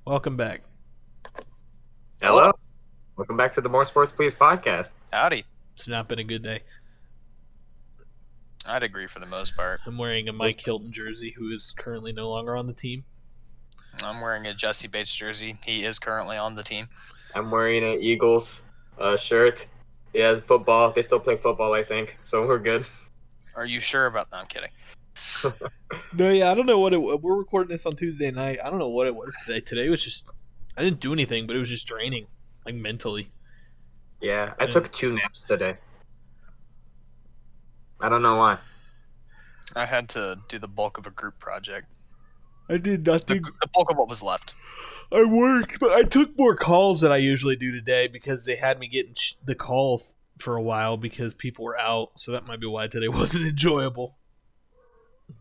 Welcome back. Hello. Welcome back to the More Sports Please podcast. Howdy. It's not been a good day. I'd agree for the most part. I'm wearing a Mike Hilton jersey, who is currently no longer on the team. I'm wearing a Jesse Bates jersey. He is currently on the team. I'm wearing an Eagles shirt. Yeah, football. They still play football, I think, so we're good. Are you sure about that? I'm kidding. No, yeah, I don't know what it was. We're recording this on Tuesday night. I don't know what it was today. Today was just, I didn't do anything, but it was just draining, like mentally. Yeah, I took 2 naps today. I don't know why. I had to do the bulk of a group project. I did nothing. The bulk of what was left. I worked, but I took more calls than I usually do today because they had me getting the calls for a while because people were out. So that might be why today wasn't enjoyable.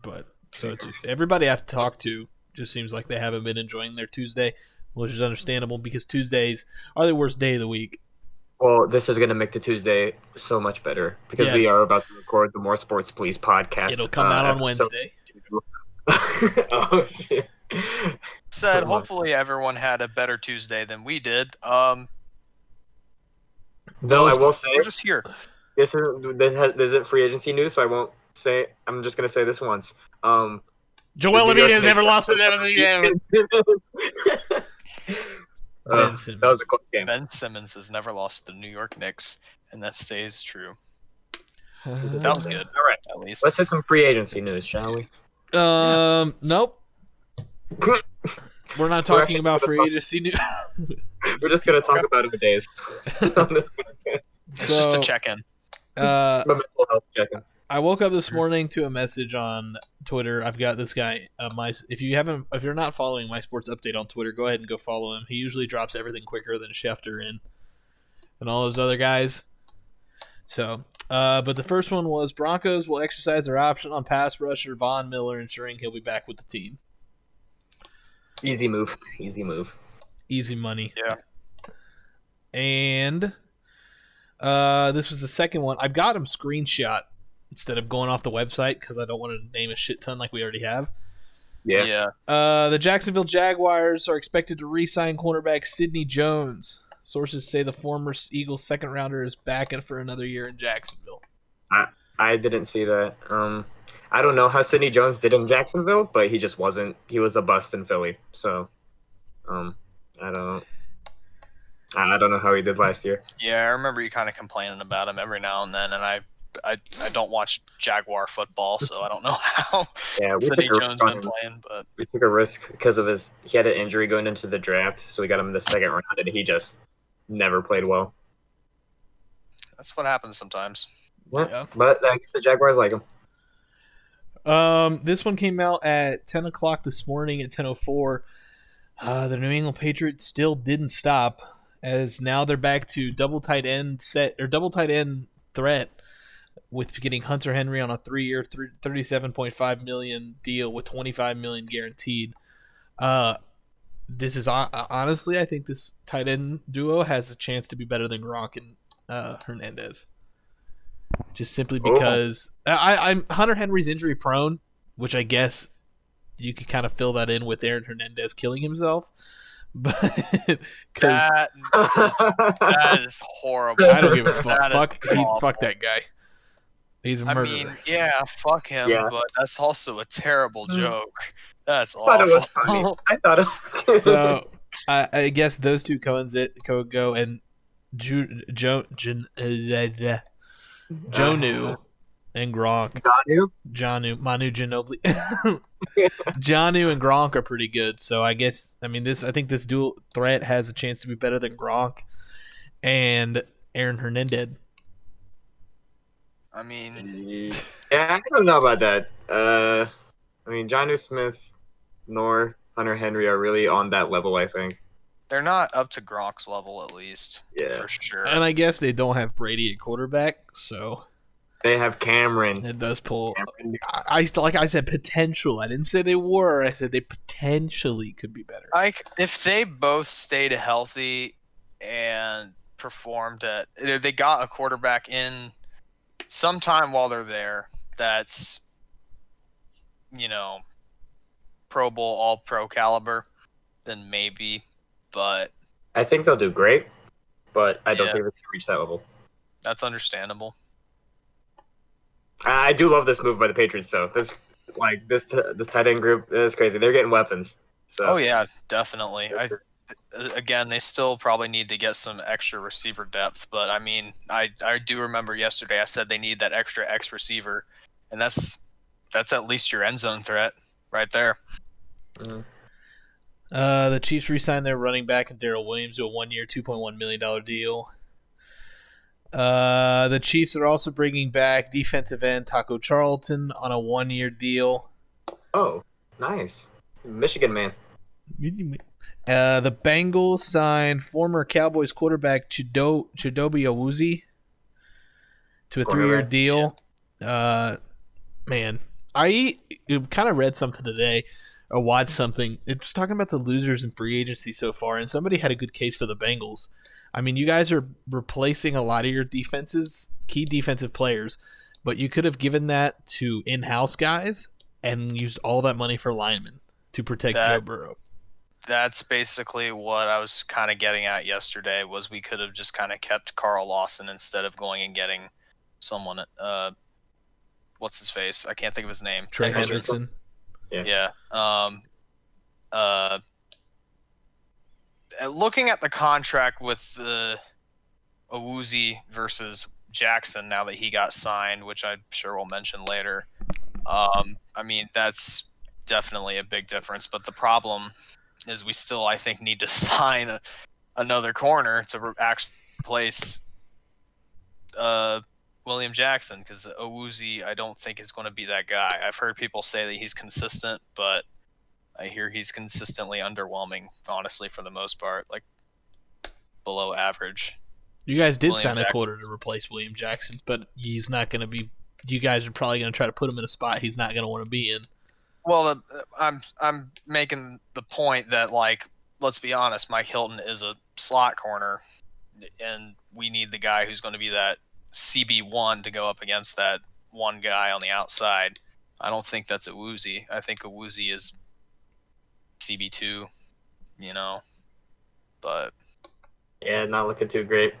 But so it's, everybody I've talked to just seems like they haven't been enjoying their Tuesday, which is understandable because Tuesdays are the worst day of the week. Well, this is going to make the Tuesday so much better because we are about to record the More Sports Please podcast. It'll come out on Wednesday. Oh, shit. Said, hopefully everyone had a better Tuesday than we did. Though I will say, we're just here. This isn't free agency news, so I won't say. I'm just going to say this once. Joel Embiid has never lost an NBA. That was a close game. Ben Simmons has never lost the New York Knicks, and that stays true. That was good. All right, at least. Let's hit some free agency news, shall we? Nope. We're not talking about free agency news. We're just gonna talk about it for days. It's just a check-in. Mental health check-in. I woke up this morning to a message on Twitter. I've got this guy. If you're not following My Sports Update on Twitter, go ahead and go follow him. He usually drops everything quicker than Schefter and all those other guys. So, but the first one was Broncos will exercise their option on pass rusher Von Miller, ensuring he'll be back with the team. Easy move. Easy money. Yeah. And this was the second one. I've got him screenshot instead of going off the website because I don't want to name a shit ton like we already have. Yeah. The Jacksonville Jaguars are expected to re-sign cornerback Sidney Jones. Sources say the former Eagles second rounder is back for another year in Jacksonville. I didn't see that. I don't know how Sidney Jones did in Jacksonville, but he just wasn't. He was a bust in Philly. So, I don't know how he did last year. Yeah, I remember you kind of complaining about him every now and then, and I don't watch Jaguar football, so I don't know how Sidney Jones been playing. But we took a risk because of he had an injury going into the draft, so we got him in the second round, and he just never played well. That's what happens sometimes. Yeah. But I guess the Jaguars like him. This one came out at 10 o'clock this morning at 10:04. The New England Patriots still didn't stop, as now they're back to double tight end threat with getting Hunter Henry on a 3-year, $37.5 million deal with $25 million guaranteed. This is honestly, I think this tight end duo has a chance to be better than Gronk and Hernandez. Just simply because I'm Hunter Henry's injury prone, which I guess you could kind of fill that in with Aaron Hernandez killing himself. But that is horrible. I don't give a fuck. Fuck that guy. He's a murderer. I mean, yeah, fuck him, but that's also a terrible joke. That's awful. I thought it was funny. I thought it was So I guess those two go and Jonnu and Gronk. Manu Ginobili. Jonnu and Gronk are pretty good. So I think this dual threat has a chance to be better than Gronk and Aaron Hernandez. I mean, yeah, I don't know about that. Jonnu Smith nor Hunter Henry are really on that level, I think. They're not up to Gronk's level, at least. Yeah, for sure. And I guess they don't have Brady at quarterback, so they have Cameron. It does pull. Like I said, potential. I didn't say they were. I said they potentially could be better. If they both stayed healthy and performed they got a quarterback in sometime while they're there. That's Pro Bowl, All-Pro caliber. then maybe. But I think they'll do great, but I don't Yeah. think they can reach that level. that's understandable. I do love this move by the Patriots, though. This tight end group is crazy. They're getting weapons. So Oh yeah, definitely. Again, they still probably need to get some extra receiver depth, but I mean, I do remember yesterday I said they need that extra X receiver, and that's at least your end zone threat right there. The Chiefs re-signed their running back and Darrell Williams to a 1-year, $2.1 million deal. The Chiefs are also bringing back defensive end Taco Charlton on a 1-year deal. Oh, nice. Michigan man. The Bengals signed former Cowboys quarterback Chidobe Awuzie to a 3-year Cornerback. deal. Man, I kind of read something today or watched something. It was talking about the losers in free agency so far, and somebody had a good case for the Bengals. I mean, you guys are replacing a lot of your key defensive players, but you could have given that to in-house guys and used all that money for linemen to protect Joe Burrow. That's basically what I was kind of getting at yesterday. Was we could have just kind of kept Carl Lawson instead of going and getting someone. What's his face? I can't think of his name. Trey Hendrickson. Yeah. Looking at the contract with the Awuzie versus Jackson, now that he got signed, which I'm sure we'll mention later. I mean, that's definitely a big difference. But the problem is we still, I think, need to sign another corner to actually replace William Jackson, because Awuzie, I don't think, is going to be that guy. I've heard people say that he's consistent, but I hear he's consistently underwhelming, honestly, for the most part, like below average. You guys did sign a quarter to replace William Jackson, but he's not going to be. You guys are probably going to try to put him in a spot he's not going to want to be in. Well, I'm making the point that, like, let's be honest, Mike Hilton is a slot corner, and we need the guy who's going to be that CB1 to go up against that one guy on the outside. I don't think that's Awuzie. I think Awuzie is CB2, but yeah, not looking too great.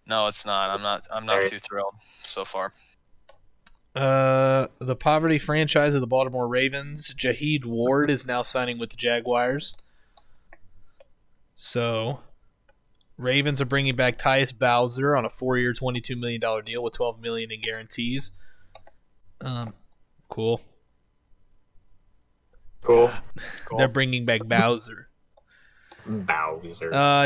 No, it's not. I'm not too thrilled so far. The poverty franchise of the Baltimore Ravens, Jahid Ward, is now signing with the Jaguars. So, Ravens are bringing back Tyus Bowser on a 4-year, $22 million deal with $12 million in guarantees. Cool. They're bringing back Bowser.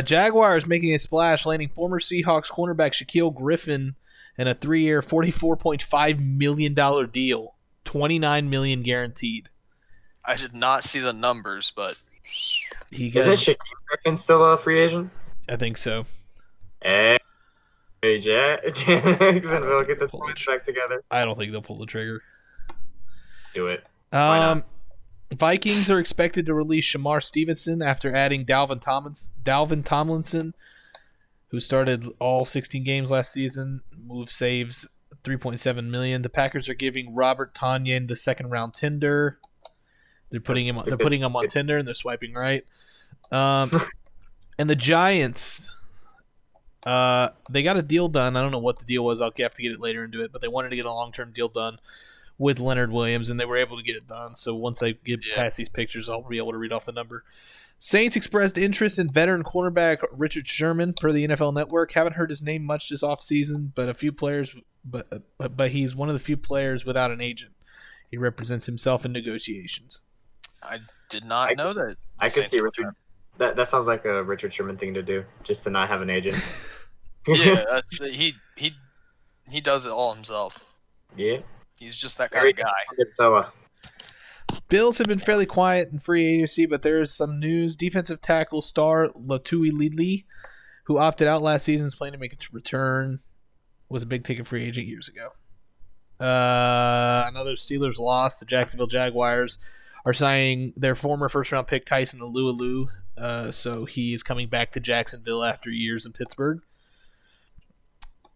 Jaguars making a splash, landing former Seahawks cornerback Shaquille Griffin in a 3-year, $44.5 million deal, $29 million guaranteed. I did not see the numbers, but isn't Shaquille Griffin still a free agent? I think so. Hey, Jacksonville, get the points back together. I don't think they'll pull the trigger. Do it. Why not? Vikings are expected to release Shamar Stevenson after adding Dalvin Tomlinson, who started all 16 games last season. Move saves $3.7 million. The Packers are giving Robert Tonyan the second-round tender. They're putting him on Tinder, and they're swiping right. And the Giants, they got a deal done. I don't know what the deal was. I'll have to get it later into it, but they wanted to get a long-term deal done with Leonard Williams, and they were able to get it done. So once I get past these pictures, I'll be able to read off the number. Saints expressed interest in veteran cornerback Richard Sherman per the NFL Network. Haven't heard his name much this offseason, but a few players, but he's one of the few players without an agent. He represents himself in negotiations. I did not know that. I could see Richard. That sounds like a Richard Sherman thing to do, just to not have an agent. Yeah, he does it all himself. Yeah. He's just that kind of guy. Good fella. Bills have been fairly quiet in free agency, but there is some news. Defensive tackle star Latui Lili, who opted out last season, is planning to make its return. Was a big ticket free agent years ago. Another Steelers loss. The Jacksonville Jaguars are signing their former first-round pick Tyson Alualu. So he is coming back to Jacksonville after years in Pittsburgh.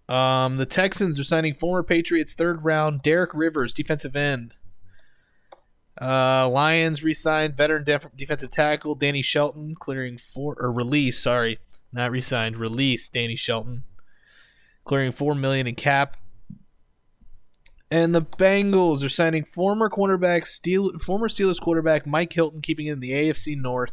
The Texans are signing former Patriots third-round Derek Rivers, defensive end. Lions re-signed veteran defensive tackle Danny Shelton, release Danny Shelton, clearing $4 million in cap. And the Bengals are signing former Steelers quarterback Mike Hilton, keeping it in the AFC North.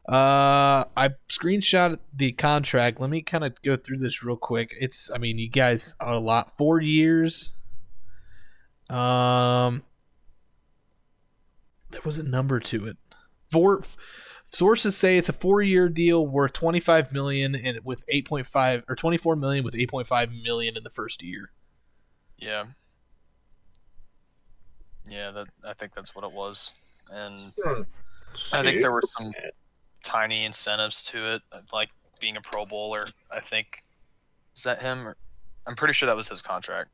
I screenshot the contract. Let me kind of go through this real quick. You guys are a lot. 4 years. There was a number to it. Sources say it's a 4-year deal worth $25 million and with 8.5 or $24 million with 8.5 million in the first year. Yeah. Yeah, I think that's what it was. And I think there were some tiny incentives to it, like being a Pro Bowler. I think, is that him? I'm pretty sure that was his contract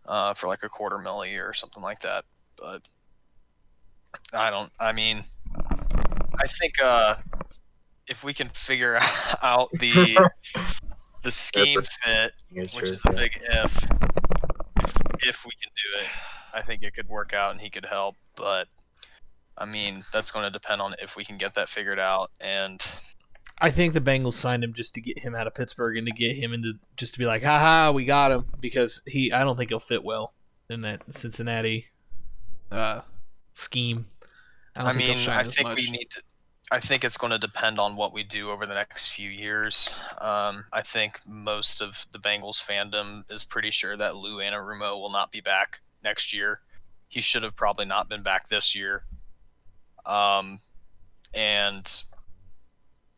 for like $250,000 a year or something like that. But I think if we can figure out the scheme fit, which is a big if we can do it, I think it could work out and he could help. But that's going to depend on if we can get that figured out. And I think the Bengals signed him just to get him out of Pittsburgh and to get him into just to be like, haha, we got him, because I don't think he'll fit well in that Cincinnati scheme. I think it's going to depend on what we do over the next few years. I think most of the Bengals fandom is pretty sure that Lou Anarumo will not be back next year. He should have probably not been back this year. And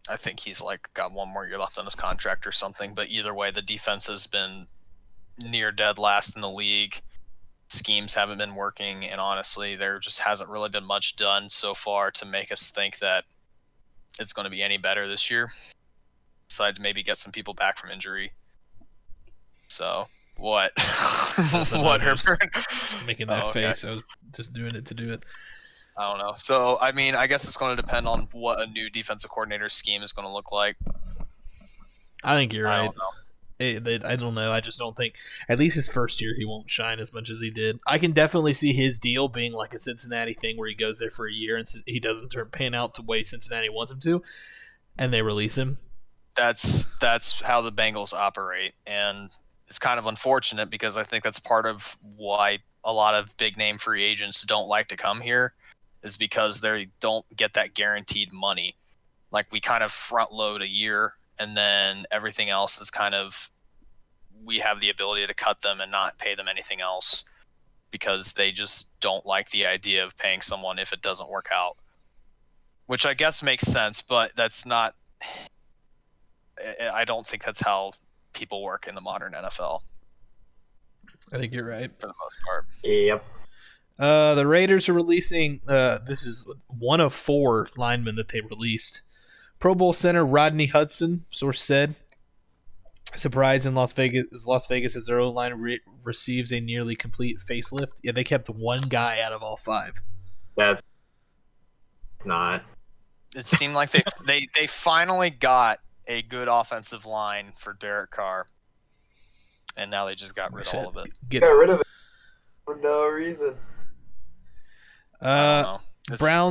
I think he's got one more year left on his contract or something. But either way, the defense has been near dead last in the league. Schemes haven't been working, and honestly, there just hasn't really been much done so far to make us think that it's going to be any better this year, besides maybe get some people back from injury. So, what? What, Herbert? Making that face. I was just doing it to do it. I don't know. So, I guess it's going to depend on what a new defensive coordinator scheme is going to look like. I think you're right. I don't know. I don't know. I just don't think, at least his first year, he won't shine as much as he did. I can definitely see his deal being like a Cincinnati thing where he goes there for a year and he doesn't pan out the way Cincinnati wants him to, and they release him. That's how the Bengals operate, and it's kind of unfortunate because I think that's part of why a lot of big name free agents don't like to come here, is because they don't get that guaranteed money. Like, we kind of front load a year, and then everything else is kind of, we have the ability to cut them and not pay them anything else because they just don't like the idea of paying someone if it doesn't work out, which I guess makes sense, but that's not, I don't think that's how people work in the modern NFL. I think you're right. For the most part. Yep. The Raiders are releasing, this is one of 4 linemen that they released. Pro Bowl center Rodney Hudson, source said. Surprise in Las Vegas as their O-line receives a nearly complete facelift. Yeah, they kept one guy out of all 5. That's not. It seemed like they finally got a good offensive line for Derek Carr, and now they just got rid of all of it. Got rid of it for no reason. I don't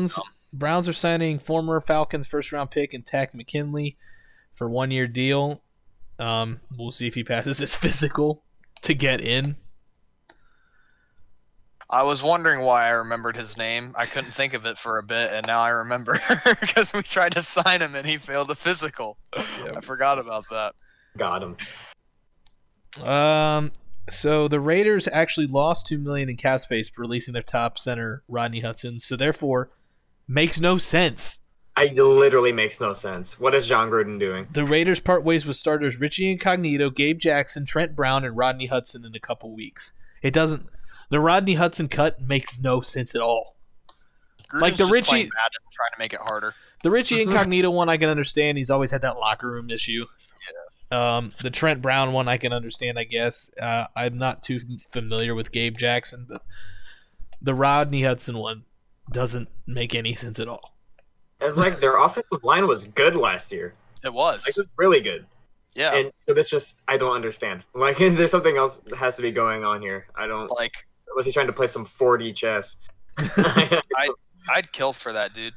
know. Browns are signing former Falcons first-round pick and Takk McKinley for a 1-year deal. We'll see if he passes his physical to get in. I was wondering why I remembered his name. I couldn't think of it for a bit, and now I remember because we tried to sign him and he failed the physical. Yep. I forgot about that. Got him. So the Raiders actually lost $2 million in cap space for releasing their top center, Rodney Hudson. So therefore, makes no sense. It literally makes no sense. What is John Gruden doing? The Raiders part ways with starters Richie Incognito, Gabe Jackson, Trent Brown, and Rodney Hudson in a couple weeks. It doesn't. The Rodney Hudson cut makes no sense at all. Gruden's like the just Richie, playing Madden, trying to make it harder. The Richie Incognito one I can understand. He's always had that locker room issue. Yeah. The Trent Brown one I can understand. I guess I'm not too familiar with Gabe Jackson, but the Rodney Hudson one doesn't make any sense at all. It's like their offensive line was good last year. It was. Like, it was really good. Yeah. And so this just, I don't understand. Like, there's something else that has to be going on here. I don't. Like, was he trying to play some 4D chess? I'd kill for that dude.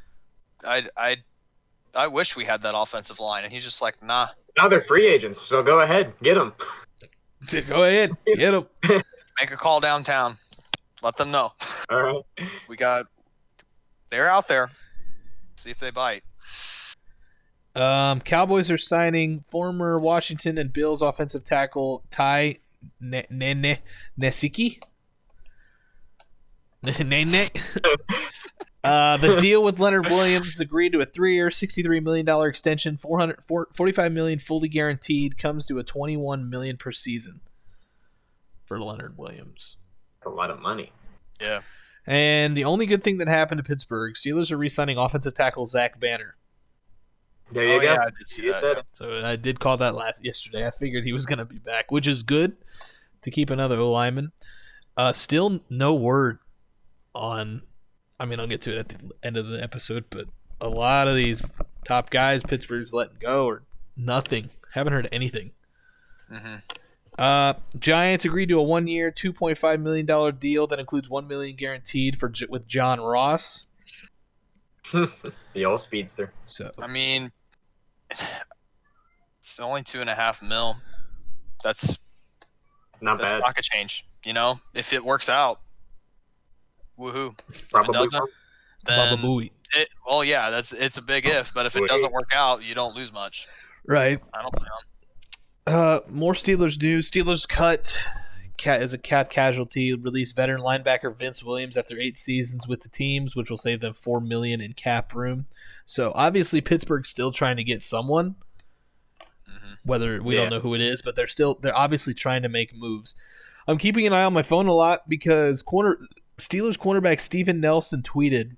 I wish we had that offensive line, and he's just like, nah. Now they're free agents, so go ahead, get them. Go ahead, get him. Make a call downtown. Let them know. All right. They're out there. See if they bite. Cowboys are signing former Washington and Bills offensive tackle Ty Nesiki. Nene. The deal with Leonard Williams agreed to a 3-year, $63 million extension, $45 million fully guaranteed, comes to a $21 million per season for Leonard Williams. That's a lot of money. Yeah. And the only good thing that happened to Pittsburgh, Steelers are re-signing offensive tackle Zach Banner. There you go. Yeah, I did see You that. said it. So I did call that yesterday. I figured he was going to be back, which is good to keep another O-lineman. Still no word on. I mean, I'll get to it at the end of the episode, but a lot of these top guys Pittsburgh's letting go or nothing. Haven't heard anything. Mm-hmm. Giants agreed to a 1-year, $2.5 million deal that includes $1 million guaranteed with John Ross. The old speedster. So I mean, it's only $2.5 million. That's Not bad. pocket change. You know, if it works out, woohoo. Probably. If it doesn't, Baba then Booey. well, yeah, it's a big if. But if it doesn't work out, you don't lose much. Right. I don't know. More Steelers news. Steelers cut as a cap casualty. Released veteran linebacker Vince Williams after 8 seasons with the teams, which will save them $4 million in cap room. So obviously Pittsburgh's still trying to get someone. Whether we don't know who it is, but they're obviously trying to make moves. I'm keeping an eye on my phone a lot because Steelers cornerback Steven Nelson tweeted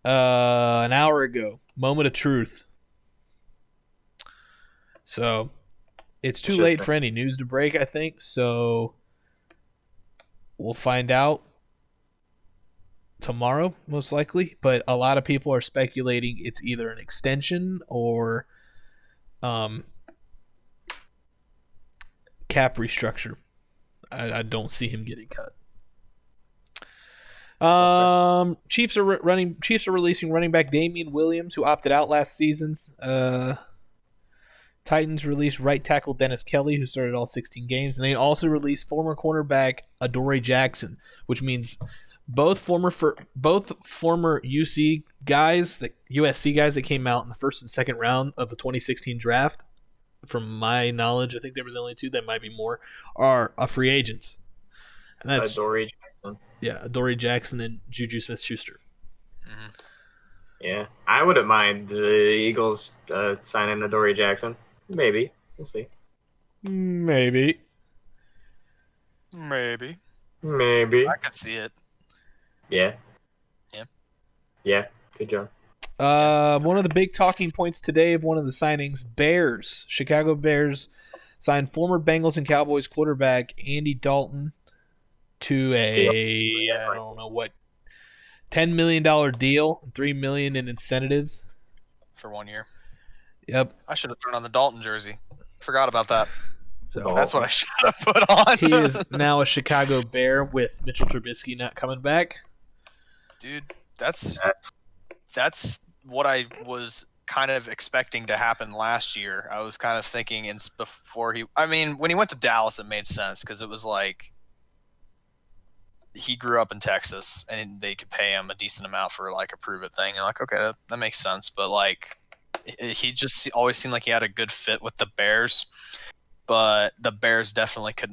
an hour ago, moment of truth. So it's too late for any news to break, I think. So we'll find out tomorrow, most likely. But a lot of people are speculating it's either an extension or cap restructure. I don't see him getting cut. Chiefs are releasing running back Damian Williams, who opted out last season's. Titans released right tackle Dennis Kelly, who started all 16 games, and they also released former cornerback Adoree Jackson, which means both former USC guys that came out in the first and second round of the 2016 draft. From my knowledge, I think they were the only two. There might be more. Are free agents, and that's Adoree Jackson. Yeah, Adoree Jackson and Juju Smith-Schuster. Mm-hmm. Yeah, I wouldn't mind the Eagles signing Adoree Jackson. Maybe. We'll see. Maybe. Maybe. I could see it. Yeah. Yeah. Yeah. Good job. One of the big talking points today of one of the signings, Chicago Bears signed former Bengals and Cowboys quarterback Andy Dalton to I don't know what, $10 million deal, $3 million in incentives For 1 year. Yep. I should have thrown on the Dalton jersey. Forgot about that. So that's what I should have put on. He is now a Chicago Bear with Mitchell Trubisky not coming back. Dude, that's what I was kind of expecting to happen last year. I was kind of thinking when he went to Dallas, it made sense because it was like he grew up in Texas and they could pay him a decent amount for like a prove it thing. And like, okay, that makes sense. But like, he just always seemed like he had a good fit with the Bears. But the Bears definitely could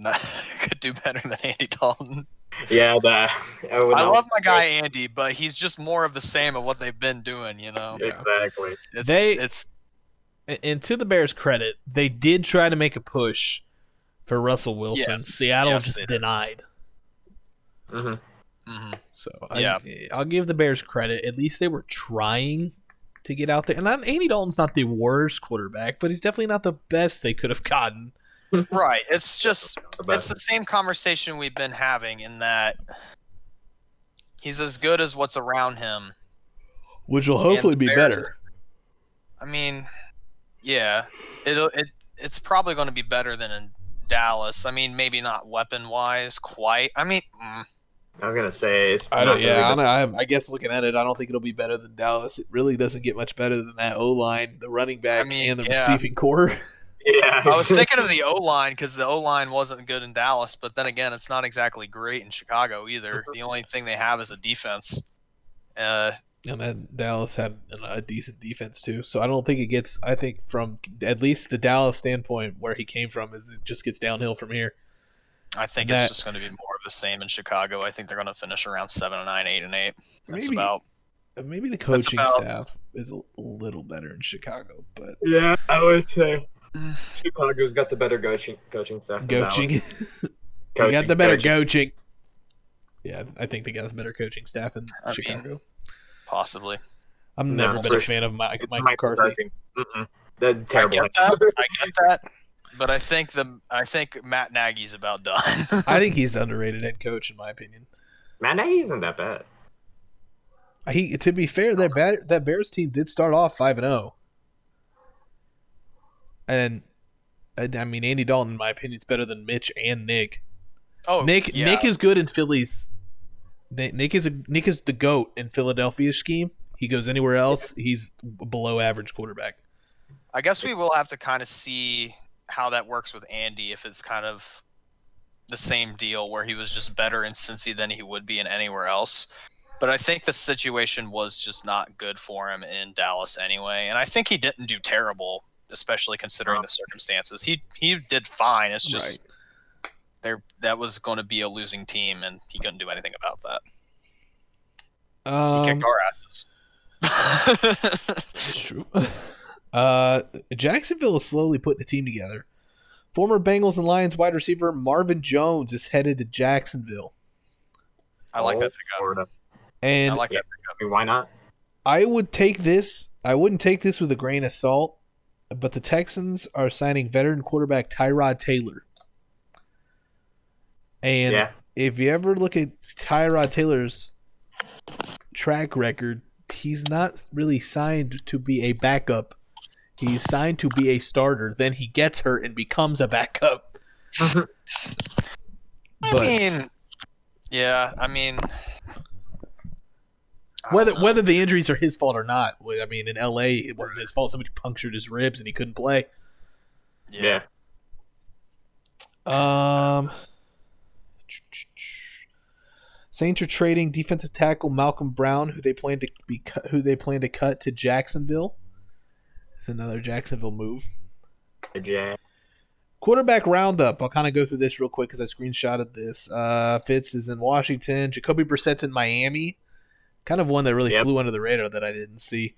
do better than Andy Dalton. Yeah, I love my guy Andy, but he's just more of the same of what they've been doing, you know. Exactly. And to the Bears' credit, they did try to make a push for Russell Wilson. Yes. Seattle just denied. Mm-hmm. Mm-hmm. So I'll give the Bears credit. At least they were trying to get out there. And Andy Dalton's not the worst quarterback, but he's definitely not the best they could have gotten. Right. It's the same conversation we've been having in that he's as good as what's around him. Which will hopefully be better. I mean, yeah. It's probably going to be better than in Dallas. I mean, maybe not weapon-wise quite. I mean, I was gonna say it's I don't. not gonna Yeah, be I guess looking at it, I don't think it'll be better than Dallas. It really doesn't get much better than that O line, the running back, and the receiving core. yeah. I was thinking of the O line because the O line wasn't good in Dallas, but then again, it's not exactly great in Chicago either. The only thing they have is a defense. And then Dallas had a decent defense too. So I don't think it gets. I think from at least the Dallas standpoint, where he came from, is it just gets downhill from here. I think it's just going to be more of the same in Chicago. I think they're going to finish around 7-9, 8-8. That's Maybe the coaching staff is a little better in Chicago, but yeah, I would say Chicago's got the better coaching staff. Coaching. You got the better coaching. Yeah, I think they got a better coaching staff in Chicago. Possibly. I've never been a fan of Mike McCarthy. That's terrible. I get that. But I think Matt Nagy's about done. I think he's underrated head coach in my opinion. Matt Nagy isn't that bad. To be fair, that Bears team did start off 5-0, and I mean Andy Dalton, in my opinion, is better than Mitch and Nick. Oh, Nick is good in Philly's. Nick is the GOAT in Philadelphia's scheme. He goes anywhere else, he's a below average quarterback. I guess we will have to kind of see how that works with Andy, if it's kind of the same deal where he was just better in Cincy than he would be in anywhere else. But I think the situation was just not good for him in Dallas anyway. And I think he didn't do terrible, especially considering the circumstances. He did fine. It's just that was going to be a losing team, and he couldn't do anything about that. He kicked our asses. That's true. Jacksonville is slowly putting a team together. Former Bengals and Lions wide receiver Marvin Jones is headed to Jacksonville. I like that pickup. And I like that pickup. I mean, why not? I wouldn't take this with a grain of salt, but the Texans are signing veteran quarterback Tyrod Taylor. And if you ever look at Tyrod Taylor's track record, he's not really signed to be a backup. He's signed to be a starter. Then he gets hurt and becomes a backup. Whether the injuries are his fault or not. I mean, in LA, it wasn't his fault. Somebody punctured his ribs and he couldn't play. Yeah. Saints are trading defensive tackle Malcolm Brown, who they plan to cut to Jacksonville. It's another Jacksonville move. Quarterback roundup. I'll kind of go through this real quick because I screenshotted this. Fitz is in Washington. Jacoby Brissett's in Miami. Kind of one that really flew under the radar that I didn't see.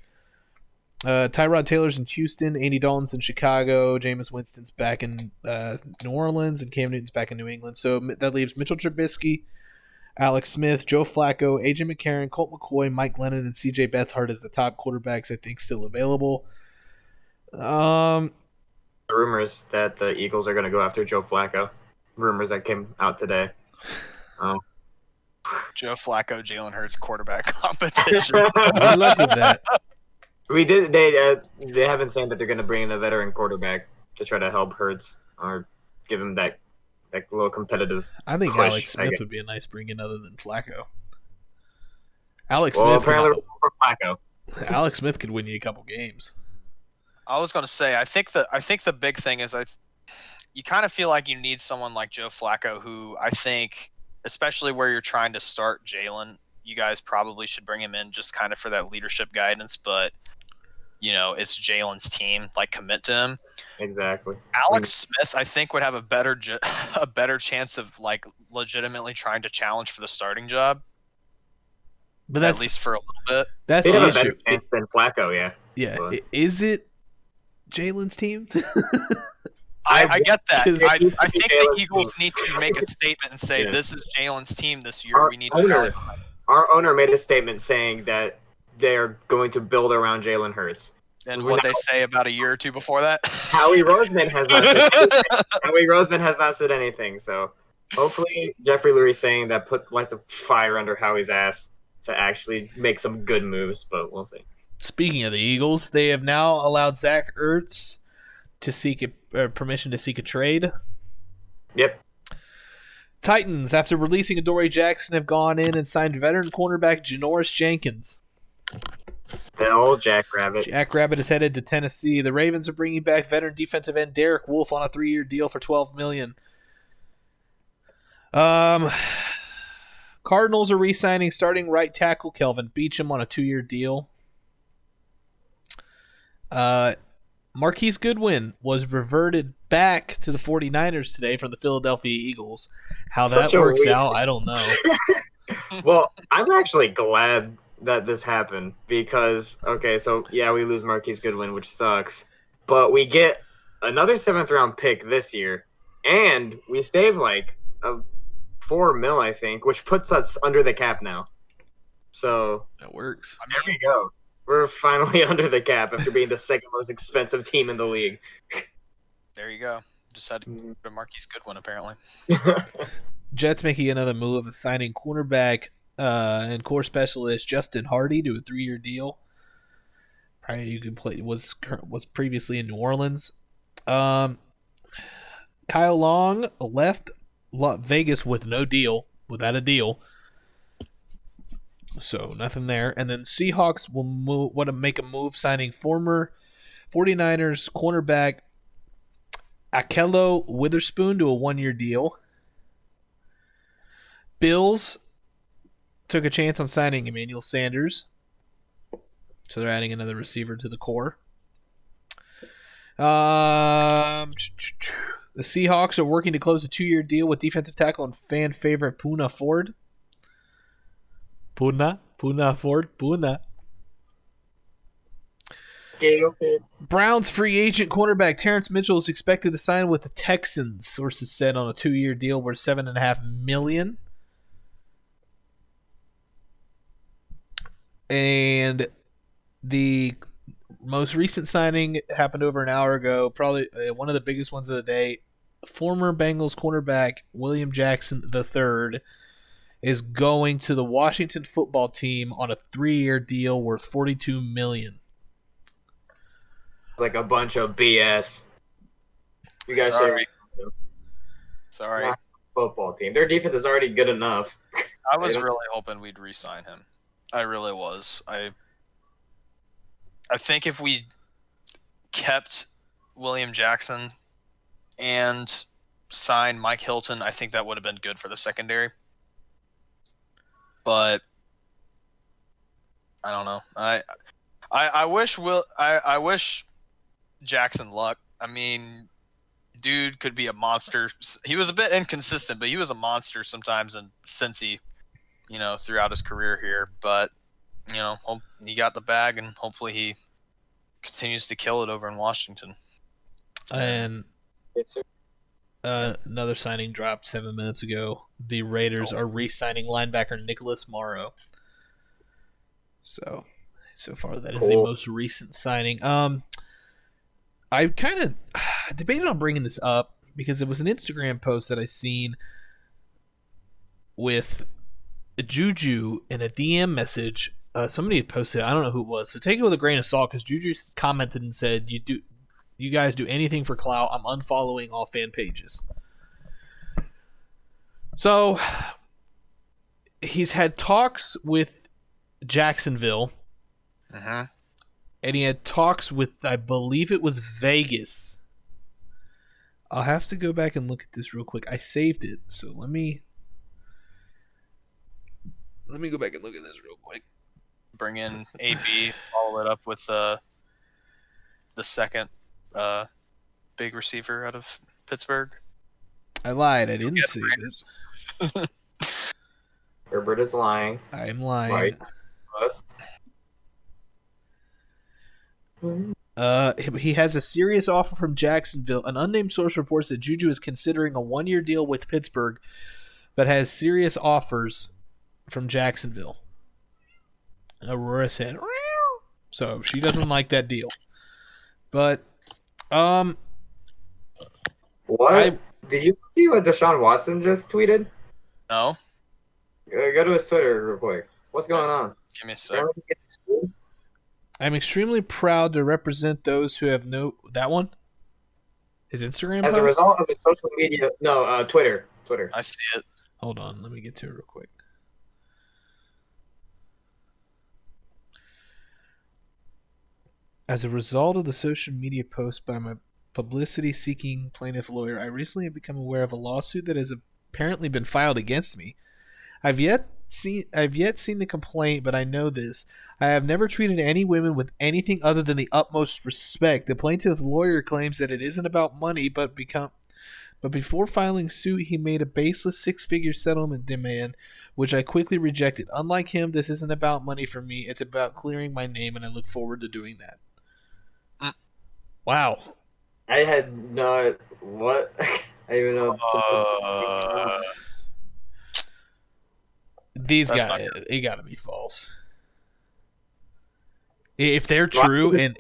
Tyrod Taylor's in Houston. Andy Dalton's in Chicago. Jameis Winston's back in New Orleans. And Cam Newton's back in New England. So that leaves Mitchell Trubisky, Alex Smith, Joe Flacco, A.J. McCarron, Colt McCoy, Mike Lennon, and C.J. Beathard as the top quarterbacks I think still available. Rumors that the Eagles are going to go after Joe Flacco. Rumors that came out today. Joe Flacco, Jalen Hurts quarterback competition. Good luck with that. They haven't said that they're going to bring in a veteran quarterback to try to help Hurts or give him that little competitive. I think push, Alex Smith would be a nice bring-in other than Flacco. Alex Smith could win you a couple games. I was going to say, I think the big thing is you kind of feel like you need someone like Joe Flacco, who I think, especially where you're trying to start Jalen, you guys probably should bring him in just kind of for that leadership guidance. But it's Jalen's team. Like, commit to him. Exactly. Alex Smith, I think, would have a better chance of like legitimately trying to challenge for the starting job. But that's at least for a little bit. That's the the issue. issue. Than Flacco, yeah. Yeah. But Is it Jalen's team? I get that. I think the Jalen's Eagles team. need to make a statement and say, this is Jalen's team this year. Our We need to Our owner made a statement saying that they're going to build around Jalen Hurts. And what they say about a year or two before that? Howie Roseman has not said anything. Howie Roseman has not said anything. So hopefully Jeffrey Lurie saying that lights a fire under Howie's ass to actually make some good moves, but we'll see. Speaking of the Eagles, they have now allowed Zach Ertz to seek permission to seek a trade. Yep. Titans, after releasing Adoree Jackson, have gone in and signed veteran cornerback Janoris Jenkins. The old Jackrabbit. Jackrabbit is headed to Tennessee. The Ravens are bringing back veteran defensive end Derek Wolfe on a 3-year deal for $12 million. Cardinals are re-signing starting right tackle Kelvin Beachum on a 2-year deal. Marquise Goodwin was reverted back to the 49ers today from the Philadelphia Eagles. How that works out, I don't know. Well, I'm actually glad that this happened because, okay, so yeah, we lose Marquise Goodwin, which sucks, but we get another 7th-round pick this year, and we save like $4 million, I think, which puts us under the cap now. So That works. there we go. We're finally under the cap after being the second most expensive team in the league. There you go. Just had to put Marquise Goodwin, apparently. Jets making another move of signing cornerback and core specialist Justin Hardy to a 3-year deal. Probably you could play was previously in New Orleans. Kyle Long left Vegas without a deal. So nothing there. And then Seahawks will want to make a move signing former 49ers cornerback Akello Witherspoon to a 1-year deal. Bills took a chance on signing Emmanuel Sanders. So they're adding another receiver to the core. The Seahawks are working to close a 2-year deal with defensive tackle and fan favorite Poona Ford. Poona Ford. Okay. Browns free agent cornerback Terrence Mitchell is expected to sign with the Texans, sources said, on a 2-year deal worth $7.5 million. And the most recent signing happened over an hour ago, probably one of the biggest ones of the day. Former Bengals cornerback William Jackson III is going to the Washington football team on a 3-year deal worth $42 million. Like a bunch of BS. You guys Sorry. football team. Their defense is already good enough. I was really hoping we'd re-sign him. I really was. I think if we kept William Jackson and signed Mike Hilton, I think that would have been good for the secondary. But I don't know. I wish Jackson luck. I mean, dude could be a monster. He was a bit inconsistent, but he was a monster sometimes in Cincy, throughout his career here. But he got the bag, and hopefully he continues to kill it over in Washington. And another signing dropped 7 minutes ago. The Raiders are re-signing linebacker Nicholas Morrow. So far that is the most recent signing. I kind of debated on bringing this up because it was an Instagram post that I seen with a Juju and a DM message. Somebody had posted it. I don't know who it was. So take it with a grain of salt because Juju commented and said, you guys do anything for clout. I'm unfollowing all fan pages. So he's had talks with Jacksonville. Uh-huh. And he had talks with, I believe it was Vegas. I'll have to go back and look at this real quick. I saved it, so let me go back and look at this real quick. Bring in AB, follow it up with the second big receiver out of Pittsburgh. I lied. I didn't save it. Herbert is lying. I'm lying. Right. He has a serious offer from Jacksonville. An unnamed source reports that Juju is considering a 1-year deal with Pittsburgh, but has serious offers from Jacksonville. Aurora said, "Meow." So she doesn't like that deal. But, what? Did you see what Deshaun Watson just tweeted? No. Go to his Twitter real quick. What's going on? Give me a sec. I'm extremely proud to represent those who have that one? His Instagram As post? a result of his social media, Twitter. Twitter. I see it. Hold on, let me get to it real quick. As a result of the social media post by my publicity-seeking plaintiff lawyer, I recently have become aware of a lawsuit that has apparently been filed against me. I've yet seen the complaint, but I know this. I have never treated any women with anything other than the utmost respect. The plaintiff's lawyer claims that it isn't about money, but before filing suit, he made a baseless six-figure settlement demand, which I quickly rejected. Unlike him, this isn't about money for me. It's about clearing my name, and I look forward to doing that. Wow. I had not what I even know. These That's guys, it got to be false. If they're true, and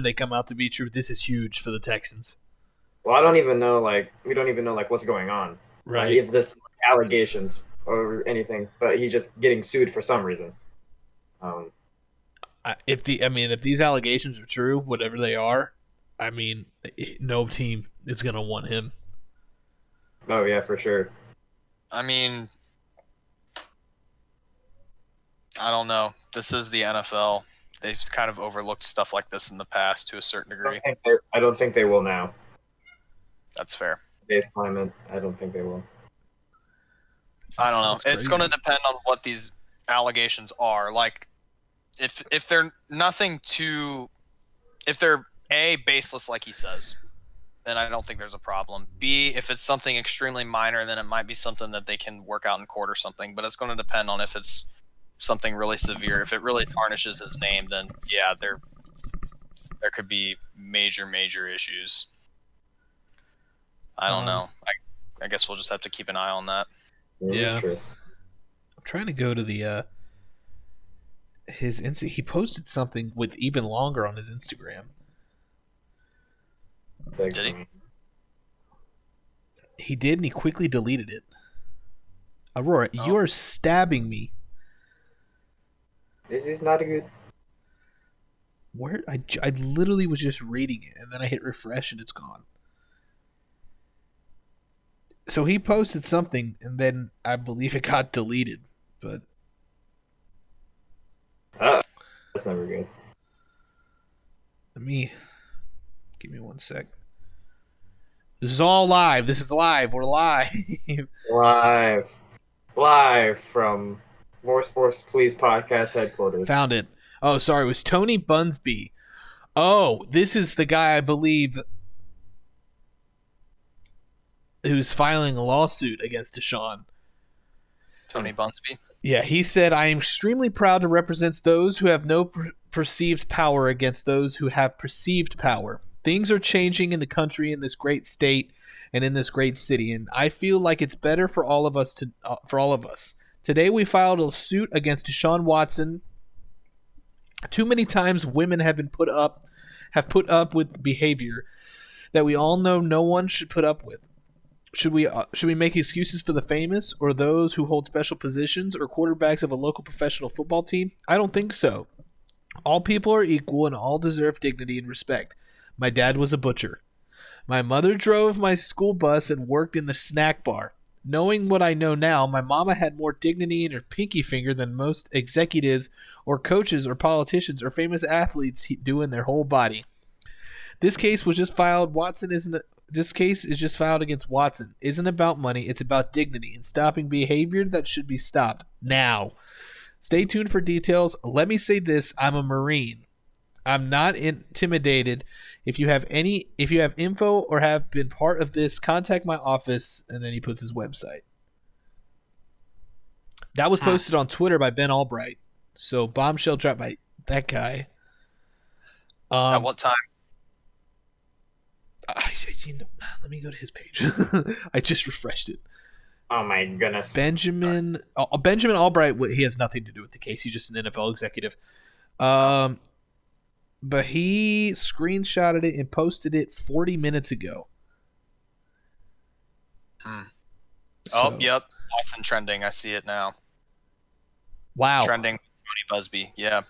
they come out to be true, this is huge for the Texans. Well, I don't even know. Like, we don't even know like what's going on. Right. If this allegations or anything, but he's just getting sued for some reason. If these allegations are true, whatever they are, I mean, no team is gonna want him. Oh yeah, for sure. I mean, I don't know. This is the NFL. They've kind of overlooked stuff like this in the past to a certain degree. I don't think they will now. That's fair. Today's climate, I don't think they will. I don't know. That's It's crazy. going to depend on what these allegations are. Like, if they're nothing too, if they're A, baseless like he says, then I don't think there's a problem. B, if it's something extremely minor, then it might be something that they can work out in court or something. But it's going to depend on if it's something really severe. If it really tarnishes his name, then yeah, there could be major issues. I don't know. I guess we'll just have to keep an eye on that. Yeah. Interest. I'm trying to go to the his Insta. He posted something with even longer on his Instagram. Like, Did he? He did, and he quickly deleted it. Aurora, Oh. you are stabbing me. This is not a good. Where I literally was just reading it, and then I hit refresh, and it's gone. So he posted something, and then I believe it got deleted. But That's never good. give me 1 sec. This is all live. This is live. We're live. Live from More Sports Please podcast headquarters. Found it. Oh, sorry. It was Tony Bunsby. Oh, this is the guy I believe who's filing a lawsuit against Deshaun. Tony Bunsby. Yeah, he said, I am extremely proud to represent those who have no perceived power against those who have perceived power. Things are changing in the country, in this great state, and in this great city, and I feel like it's better for all of us Today we filed a suit against Deshaun Watson. Too many times women have put up with behavior that we all know no one should put up with. Should we make excuses for the famous or those who hold special positions or quarterbacks of a local professional football team? I don't think so. All people are equal and all deserve dignity and respect. My dad was a butcher. My mother drove my school bus and worked in the snack bar. Knowing what I know now, my mama had more dignity in her pinky finger than most executives or coaches or politicians or famous athletes do in their whole body. This case was just filed. This case is just filed against Watson. It isn't about money. It's about dignity and stopping behavior that should be stopped now. Stay tuned for details. Let me say this. I'm a Marine. I'm not intimidated. If you have info or have been part of this, contact my office. And then he puts his website. That was posted on Twitter by Ben Albright. So bombshell dropped by that guy. At what time? Let me go to his page. I just refreshed it. Oh my goodness. Benjamin Albright. He has nothing to do with the case. He's just an NFL executive. But he screenshotted it and posted it 40 minutes ago. Oh, yep. Watson trending. I see it now. Wow. Trending. Tony Busby. Yeah.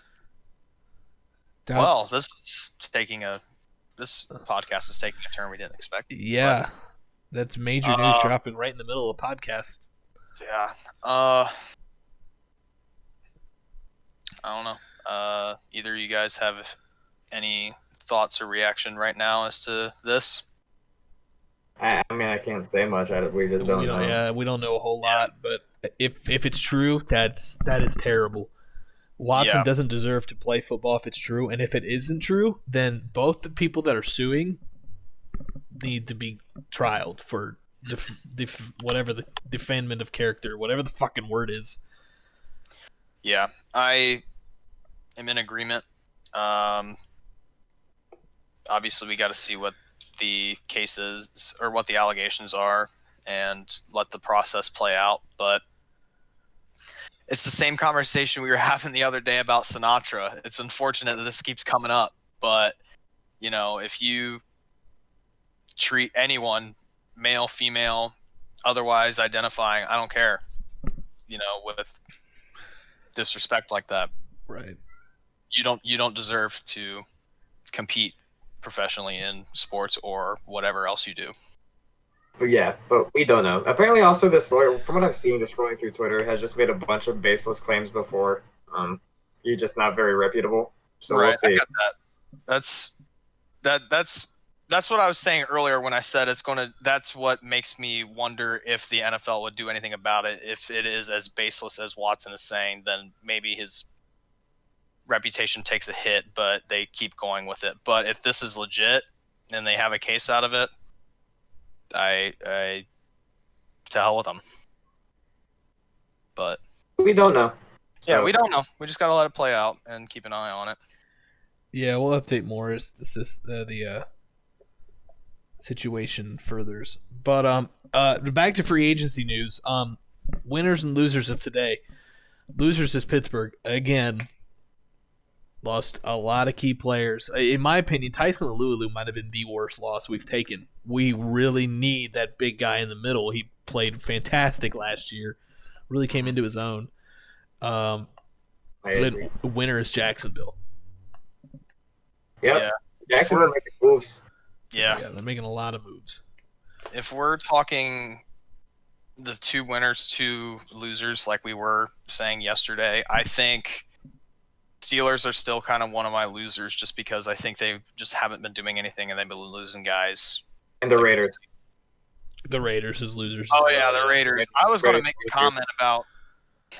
Well, this podcast is taking a turn we didn't expect. Yeah. That's major news dropping right in the middle of the podcast. Yeah. I don't know. Either of you guys have any thoughts or reaction right now as to this? I mean, I can't say much. We just don't know. Yeah, we don't know a whole lot, but if it's true, that is terrible. Watson doesn't deserve to play football if it's true, and if it isn't true, then both the people that are suing need to be trialed for whatever the defamation of character, whatever the fucking word is. Yeah, I am in agreement. Obviously, we got to see what the case is or what the allegations are and let the process play out. But it's the same conversation we were having the other day about Sinatra. It's unfortunate that this keeps coming up, but you know, if you treat anyone, male, female, otherwise identifying, I don't care, you know, with disrespect like that, right? You don't deserve to compete professionally in sports or whatever else you do. But we don't know. Apparently, also this lawyer, from what I've seen, just scrolling through Twitter, has just made a bunch of baseless claims before. You're just not very reputable. So right, we'll see. I got that. That's what I was saying earlier when I said that's what makes me wonder if the NFL would do anything about it. If it is as baseless as Watson is saying, then maybe his reputation takes a hit, but they keep going with it. But if this is legit and they have a case out of it, I to hell with them. But we don't know. So. Yeah, we don't know. We just gotta let it play out and keep an eye on it. Yeah, we'll update more as the situation furthers. But back to free agency news. Winners and losers of today. Losers is Pittsburgh again. Lost a lot of key players. In my opinion, Tyson Alualu might have been the worst loss we've taken. We really need that big guy in the middle. He played fantastic last year. Really came into his own. Winner is Jacksonville. Yep. Yeah. Jacksonville making moves. Yeah, they're making a lot of moves. If we're talking the two winners, two losers, like we were saying yesterday, I think Steelers are still kind of one of my losers just because I think they just haven't been doing anything and they've been losing guys. And the Raiders. The Raiders is losers. Oh, yeah, the Raiders. I was going to make a comment about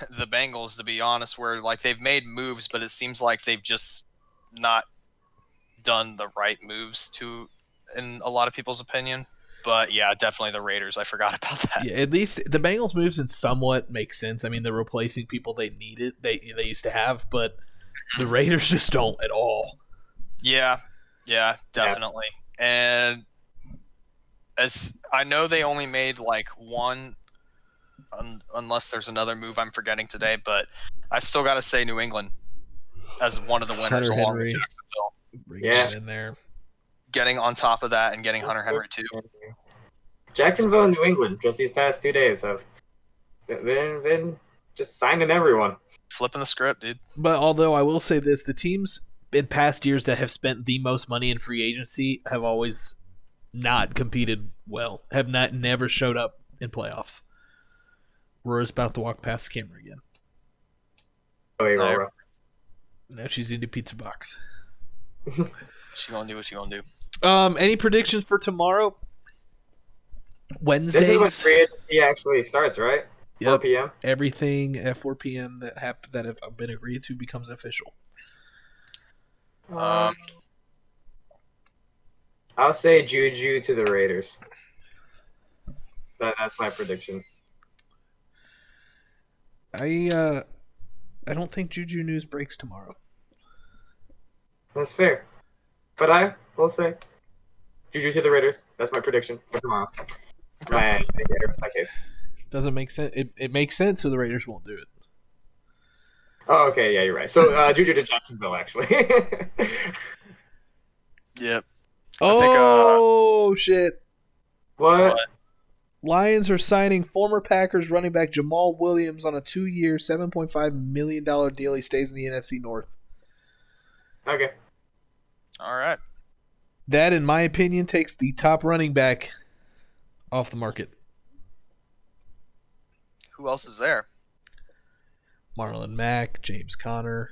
the Bengals, to be honest, where like they've made moves, but it seems like they've just not done the right moves in a lot of people's opinion. But yeah, definitely the Raiders. I forgot about that. Yeah, at least the Bengals moves in somewhat make sense. I mean, they're replacing people they needed, they used to have, but the Raiders just don't at all. Yeah, definitely. Yeah. And as I know, they only made like one, unless there's another move I'm forgetting today. But I still got to say New England as one of the winners along with Jacksonville. Bring in there, getting on top of that and getting Hunter Henry too. Jacksonville and New England just these past 2 days have been just signing everyone. Flipping the script, dude. But although I will say this, the teams in past years that have spent the most money in free agency have always not competed well, have never showed up in playoffs. Rora's about to walk past the camera again. Oh, hey, Rora. Now she's in the pizza box. She gonna do what she gonna do. Any predictions for tomorrow? Wednesdays? This is when free agency actually starts, right? 4 p.m. Everything at 4 p.m. that have been agreed to becomes official. I'll say Juju to the Raiders. That's my prediction. I don't think Juju news breaks tomorrow. That's fair. But I will say Juju to the Raiders. That's my prediction for tomorrow. My case. Doesn't make sense. It makes sense, so the Raiders won't do it. Oh, okay. Yeah, you're right. So Juju to Jacksonville, actually. Yep. Shit. What? Lions are signing former Packers running back Jamal Williams on a 2-year, $7.5 million deal. He stays in the NFC North. Okay. All right. That, in my opinion, takes the top running back off the market. Who else is there? Marlon Mack, James Conner.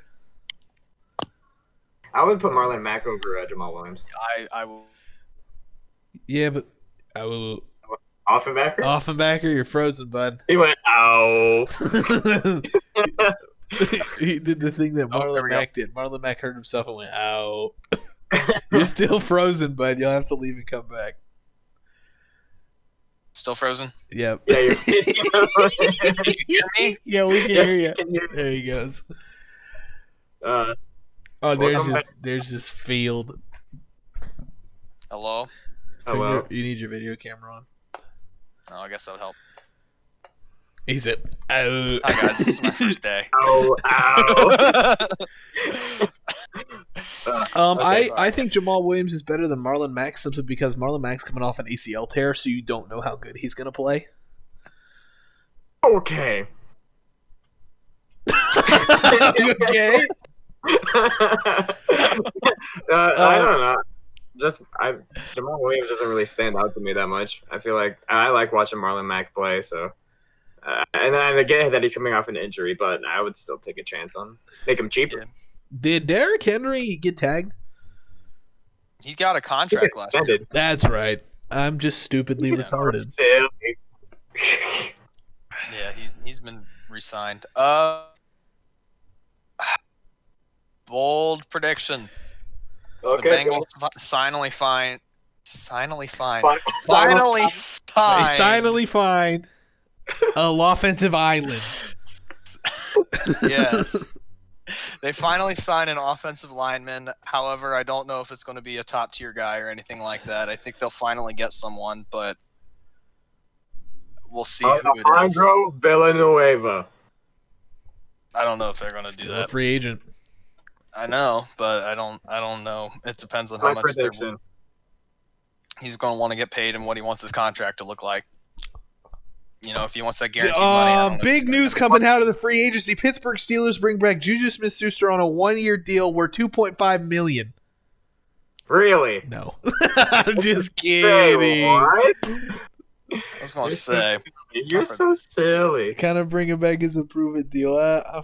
I would put Marlon Mack over Jamal Williams. I will. Yeah, but I will. Offenbacker? Offenbacker, you're frozen, bud. He went, ow. He did the thing that Oh, there Marlon we Mack did. Marlon Mack hurt himself and went, ow. You're still frozen, bud. You'll have to leave and come back. Still frozen? Yep. Yeah, you're kidding. Can you hear me? Yeah, we can Yes, hear you. can you- There he goes. Uh, Oh, Welcome there's just field. Hello? hello. You need your video camera on. Oh, I guess that would help. He said, "Oh." Hi guys, this is my first day. Ow, ow. Okay, I think Jamal Williams is better than Marlon Mack simply because Marlon Mack's coming off an ACL tear, so you don't know how good he's going to play. Okay. Okay. I don't know. Jamal Williams doesn't really stand out to me that much. I feel like I like watching Marlon Mack play, so and I get that he's coming off an injury, but I would still take a chance on make him cheaper. Yeah. Did Derrick Henry get tagged? He got a contract last year. Extended. That's right. I'm just stupidly Yeah. retarded. Silly. Yeah, he's been re-signed. Bold prediction. Okay. The Bengals finally sign. Finally Finally find a offensive island. Yes. They finally sign an offensive lineman. However, I don't know if it's going to be a top tier guy or anything like that. I think they'll finally get someone, but we'll see who it is. Alejandro Villanueva. I don't know if they're going to do Still a that. free agent. I know, but I don't know. It depends on how My much prediction. he's going to want to get paid and what he wants his contract to look like. You know, if he wants that guaranteed money. I don't know if Big he's news gonna- coming out of the free agency. Pittsburgh Steelers bring back Juju Smith-Schuster on a 1-year deal worth $2.5 million. Really? No. I'm just Say kidding. what? I was going to say. You're so silly. Kind of bring him back as a prove-it deal. I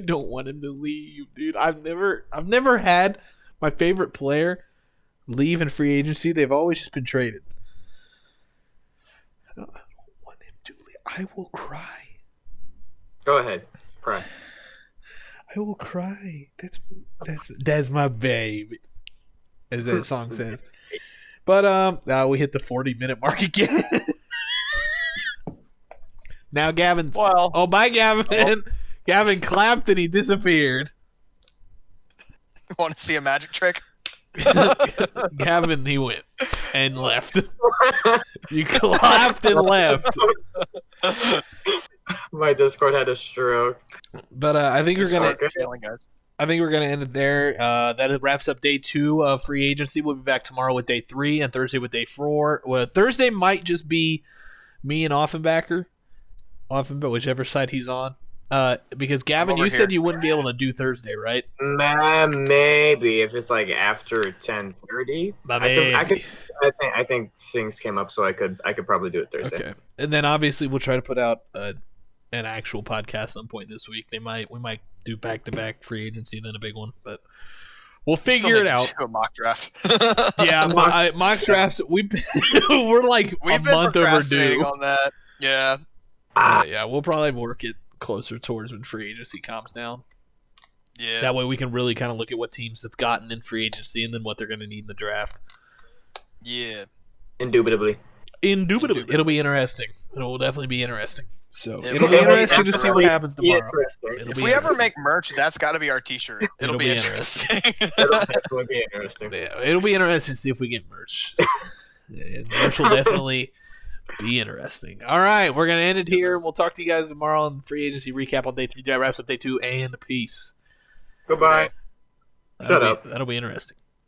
don't want him to leave, dude. I've never had my favorite player leave in free agency. They've always just been traded. I don't want him to leave. I will cry. Go ahead. Cry. I will cry. That's my baby, as that song says. But we hit the 40-minute mark again. Now Gavin's. Well, Oh, bye, Gavin. Gavin clapped and he disappeared. want to see a magic trick? Gavin, he went and left. You clapped and left. My Discord had a stroke. But I think we're gonna. Discord. Failing, guys. I think we're gonna end it there. That wraps up day 2 of free agency. We'll be back tomorrow with day 3 and Thursday with day 4. Well, Thursday might just be me and Offenbacker, whichever side he's on. Because Gavin, over you said here. you wouldn't be able to do Thursday, right? Maybe if it's like after 10:30. I think things came up, so I could probably do it Thursday. Okay. And then obviously we'll try to put out an actual podcast some point this week. We might do back-to-back free agency, then a big one, but we'll Still figure need it to out. do a mock draft. Yeah, mock drafts. We're like We've a been month procrastinating overdue. on that. Yeah. Yeah, we'll probably work it closer towards when free agency calms down. Yeah. That way we can really kind of look at what teams have gotten in free agency and then what they're going to need in the draft. Yeah. Indubitably. Indubitably. It'll be interesting. It will definitely be interesting. So It it'll will be interesting to see what definitely happens tomorrow. Interesting. It'll If be we ever interesting. make merch, that's got to be our T-shirt. It'll be interesting. It'll definitely be interesting. Yeah, it'll be interesting to see if we get merch. Yeah, merch will definitely be interesting. All right, we're going to end it here. We'll talk to you guys tomorrow on free agency recap on day 3. That wraps up day 2, and peace. Goodbye. Shut up. That'll be interesting.